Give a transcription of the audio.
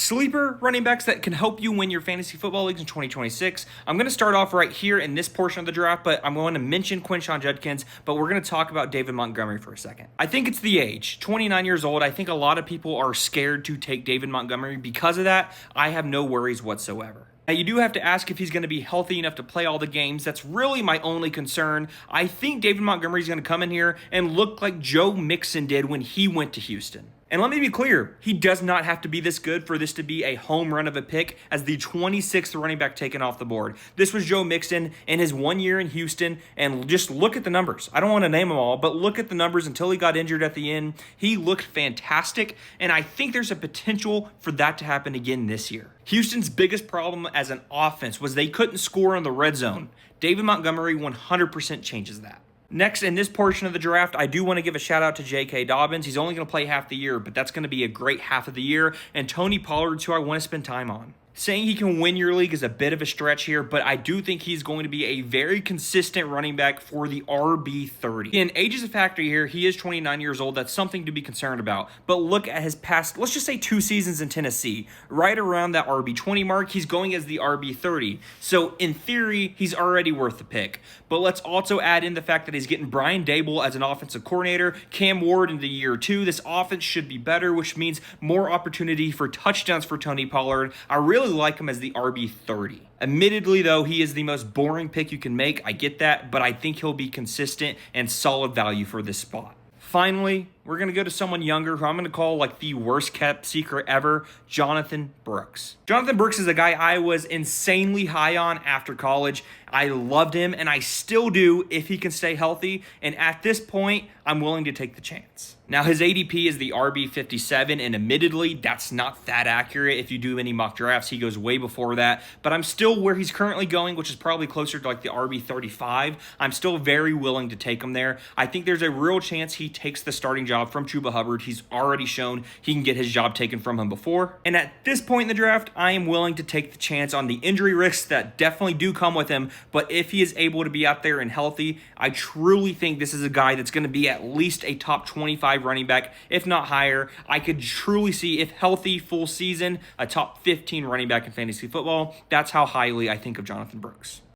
Sleeper running backs that can help you win your fantasy football leagues in 2026. I'm going to start off right here in this portion of the draft, but I'm going to mention Quinshon Judkins, but we're going to talk about David Montgomery for a second. I think it's the age. 29 years old. I think a lot of people are scared to take David Montgomery because of that. I have no worries whatsoever. Now, you do have to ask if he's going to be healthy enough to play all the games. That's really my only concern. I think David Montgomery is going to come in here and look like Joe Mixon did when he went to Houston. And let me be clear, he does not have to be this good for this to be a home run of a pick as the 26th running back taken off the board. This was Joe Mixon in his 1 year in Houston, and just look at the numbers. I don't want to name them all, but look at the numbers until he got injured at the end. He looked fantastic, and I think there's a potential for that to happen again this year. Houston's biggest problem as an offense was they couldn't score in the red zone. David Montgomery 100% changes that. Next, in this portion of the draft, I do want to give a shout out to J.K. Dobbins. He's only going to play half the year, but that's going to be a great half of the year. And Tony Pollard's who I want to spend time on. Saying he can win your league is a bit of a stretch here, but I do think he's going to be a very consistent running back for the RB30. And age is a factor here. He is 29 years old. That's something to be concerned about. But look at his past, let's just say 2 seasons in Tennessee. Right around that RB20 mark, he's going as the RB30. So in theory, he's already worth the pick. But let's also add in the fact that he's getting Brian Daboll as an offensive coordinator, Cam Ward into year 2. This offense should be better, which means more opportunity for touchdowns for Tony Pollard. I really like him as the RB30. Admittedly, though, he is the most boring pick you can make. I get that, but I think he'll be consistent and solid value for this spot. Finally, we're going to go to someone younger who I'm going to call like the worst kept secret ever, Jonathan Brooks. Jonathan Brooks is a guy I was insanely high on after college. I loved him, and I still do if he can stay healthy. And at this point, I'm willing to take the chance. Now, his ADP is the RB57, and admittedly, that's not that accurate. If you do any mock drafts, he goes way before that. But I'm still where he's currently going, which is probably closer to like the RB35. I'm still very willing to take him there. I think there's a real chance he takes the starting job from Chuba Hubbard. He's already shown he can get his job taken from him before. And at this point in the draft, I am willing to take the chance on the injury risks that definitely do come with him. But if he is able to be out there and healthy, I truly think this is a guy that's going to be at least a top 25 running back, if not higher. I could truly see, if healthy full season, a top 15 running back in fantasy football. That's how highly I think of Jonathan Brooks.